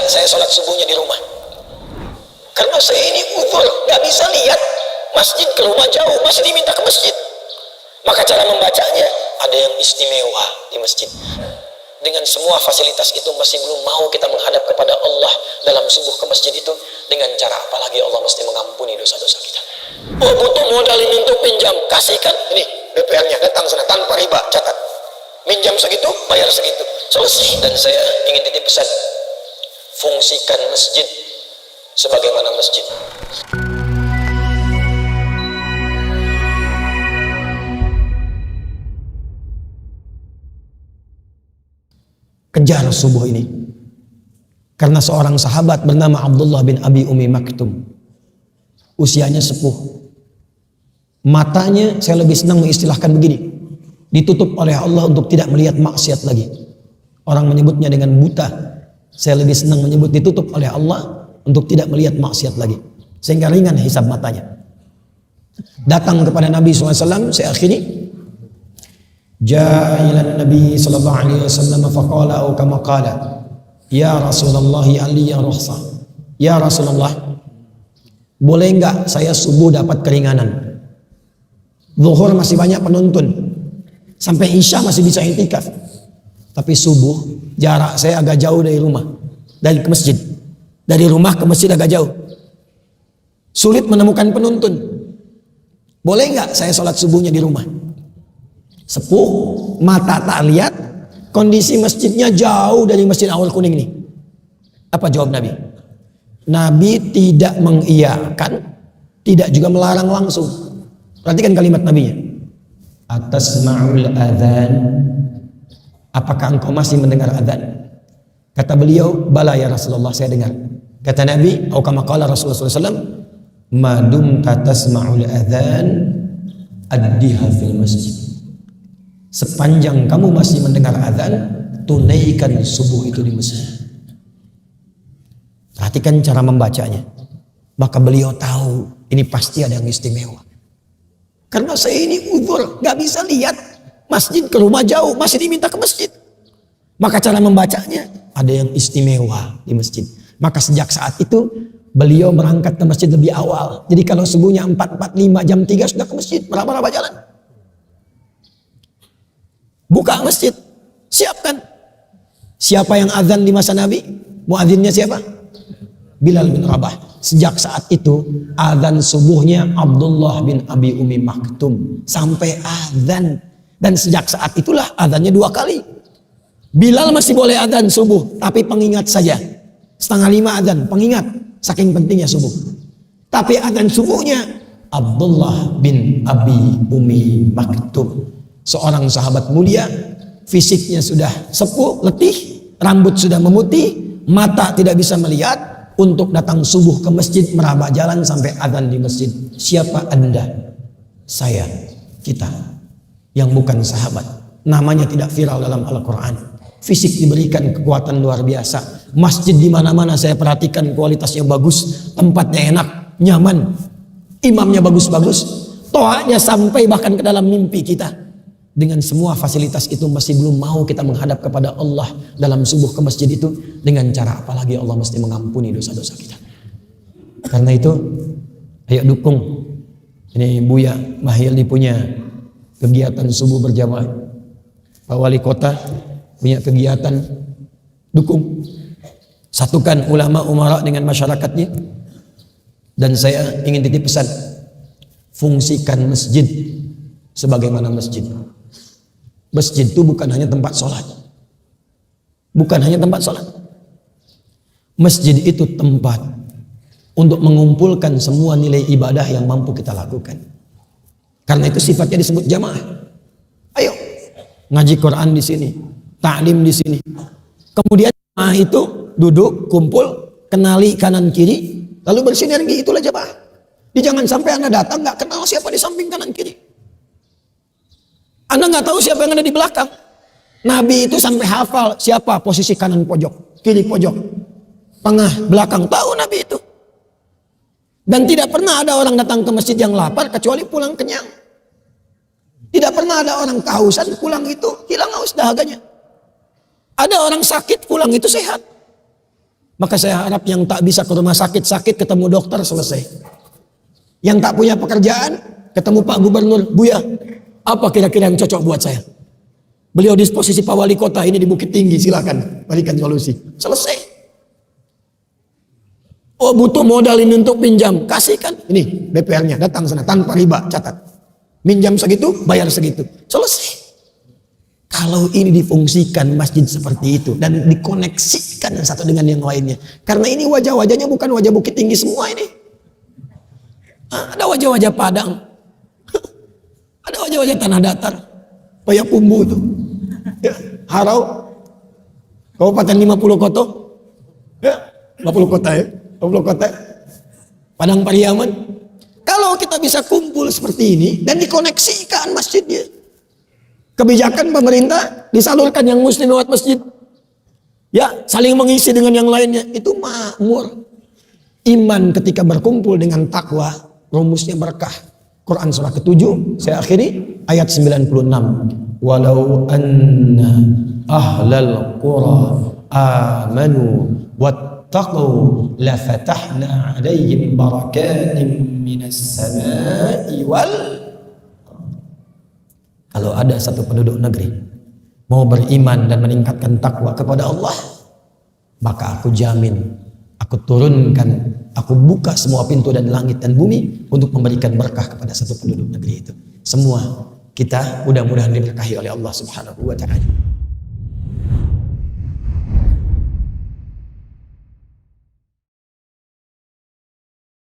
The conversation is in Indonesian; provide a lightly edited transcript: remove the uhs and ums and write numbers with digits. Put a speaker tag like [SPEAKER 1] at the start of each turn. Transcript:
[SPEAKER 1] nggak saya sholat subuhnya di rumah? Karena saya ini uzur, nggak bisa lihat masjid ke rumah jauh, masih diminta ke masjid. Maka cara membacanya ada yang istimewa di masjid. Dengan semua fasilitas itu masih belum mau kita menghadap kepada Allah dalam subuh ke masjid itu, dengan cara apalagi Allah mesti mengampuni dosa-dosa kita. Oh, butuh modal ini untuk pinjam, kasihkan ini BPR-nya, datang sana tanpa riba, catat. Minjam segitu, bayar segitu, selesai. Dan saya ingin titip pesan, fungsikan masjid sebagaimana masjid. Kejar subuh ini. Karena seorang sahabat bernama Abdullah bin Abi Umi Maktum, usianya sepuh. Matanya saya lebih senang mengistilahkan begini, ditutup oleh Allah untuk tidak melihat maksiat lagi. Orang menyebutnya dengan buta. Saya lebih senang menyebut ditutup oleh Allah untuk tidak melihat maksiat lagi, sehingga ringan hisab matanya. Datang kepada Nabi SAW, saya akhiri. Ja'a ila Nabi sallallahu alaihi wasallam faqala au kama qala, ya Rasulullah ali ya rukhsah. Ya Rasulullah, boleh enggak saya subuh dapat keringanan? Zuhur masih banyak penonton, sampai Isya masih bisa i'tikaf. Tapi subuh jarak saya agak jauh dari rumah, dari ke masjid. Dari rumah ke masjid agak jauh. Sulit menemukan penuntun. Boleh enggak saya sholat subuhnya di rumah? Sepuh, mata tak lihat, kondisi masjidnya jauh dari Masjid Awal Kuning ini. Apa jawab Nabi? Nabi tidak mengiyakan, tidak juga melarang langsung. Perhatikan kalimat Nabinya. Atasma'ul adzan, apakah engkau masih mendengar adzan? Kata beliau, bala ya Rasulullah, saya dengar. Kata Nabi, atau kama qala Rasulullah SAW, madum tasma'ul adzan addiha fil masjid. Sepanjang kamu masih mendengar azan, tunaikan subuh itu di masjid. Perhatikan cara membacanya. Maka beliau tahu ini pasti ada yang istimewa. Karena saya ini uzur, gak bisa lihat masjid ke rumah jauh, masih diminta ke masjid. Maka cara membacanya ada yang istimewa di masjid. Maka sejak saat itu beliau berangkat ke masjid lebih awal. Jadi kalau subuhnya 4:45 jam 3 sudah ke masjid, berapa jalan. Buka masjid, siapkan. Siapa yang azan di masa Nabi? Muadzinnya siapa? Bilal bin Rabah. Sejak saat itu azan subuhnya Abdullah bin Abi Umi Maktum sampai azan. Dan sejak saat itulah azannya 2 kali. Bilal masih boleh azan subuh, tapi pengingat saja. 4:30 azan, pengingat. Saking pentingnya subuh. Tapi azan subuhnya Abdullah bin Abi Umi Maktum. Seorang sahabat mulia, fisiknya sudah sepuh, letih, rambut sudah memutih, mata tidak bisa melihat, untuk datang subuh ke masjid, meraba jalan sampai azan di masjid. Siapa Anda? Saya, kita, yang bukan sahabat. Namanya tidak viral dalam Al-Quran. Fisik diberikan kekuatan luar biasa. Masjid di mana-mana saya perhatikan kualitasnya bagus, tempatnya enak, nyaman, imamnya bagus-bagus, toanya sampai bahkan ke dalam mimpi kita. Dengan semua fasilitas itu masih belum mau kita menghadap kepada Allah dalam subuh ke masjid itu, dengan cara apalagi Allah mesti mengampuni dosa-dosa kita. Karena itu ayo dukung. Ini Buya Mahyildi punya kegiatan subuh berjamaah, Pak Wali Kota punya kegiatan, dukung. Satukan ulama umara dengan masyarakatnya. Dan saya ingin titip pesan, fungsikan masjid sebagaimana masjid. Masjid itu bukan hanya tempat sholat. Bukan hanya tempat sholat. Masjid itu tempat untuk mengumpulkan semua nilai ibadah yang mampu kita lakukan. Karena itu sifatnya disebut jamaah. Ayo, ngaji Quran di sini, ta'lim di sini. Kemudian jamaah itu duduk, kumpul, kenali kanan kiri, lalu bersinergi, itulah jamaah. Jadi jangan sampai Anda datang nggak kenal siapa di samping kanan kiri. Anda nggak tahu siapa yang ada di belakang. Nabi itu sampai hafal siapa posisi kanan pojok, kiri pojok, tengah, belakang. Tahu Nabi itu. Dan tidak pernah ada orang datang ke masjid yang lapar kecuali pulang kenyang. Tidak pernah ada orang kehausan pulang itu hilang haus dahaganya. Ada orang sakit pulang itu sehat. Maka saya harap yang tak bisa ke rumah sakit ketemu dokter, selesai. Yang tak punya pekerjaan ketemu Pak Gubernur, Buya, apa kira-kira yang cocok buat saya? Beliau di posisi Pak Wali Kota, ini di Bukit Tinggi, silakan berikan solusi. Selesai. Oh, butuh modal ini untuk pinjam, kasihkan. Ini BPR-nya, datang sana tanpa riba, catat. Minjam segitu, bayar segitu. Selesai. Kalau ini difungsikan masjid seperti itu dan dikoneksikan yang satu dengan yang lainnya. Karena ini wajah-wajahnya bukan wajah Bukit Tinggi semua ini. Ada wajah-wajah Padang. Ada wajah-wajah tanah datar. Payakumbuh itu. Ya, Harau. Kabupaten 50 kota. Ya, 50 kota ya. 50 kota. Padang Pariaman. Kalau kita bisa kumpul seperti ini dan dikoneksikan masjidnya. Kebijakan pemerintah disalurkan yang muslim lewat masjid. Ya, saling mengisi dengan yang lainnya. Itu makmur. Iman ketika berkumpul dengan takwa, rumusnya berkah. Quran surah ke-7, saya akhiri ayat 96. Walau anna ahlal qura amanu wattaqu lafatahna alaihim barakatim minas samai wal. Kalau ada satu penduduk negeri mau beriman dan meningkatkan takwa kepada Allah, maka aku jamin, aku turunkan, aku buka semua pintu dan langit dan bumi untuk memberikan berkah kepada satu penduduk negeri itu. Semua kita mudah-mudahan diberkahi oleh Allah Subhanahu wa taala.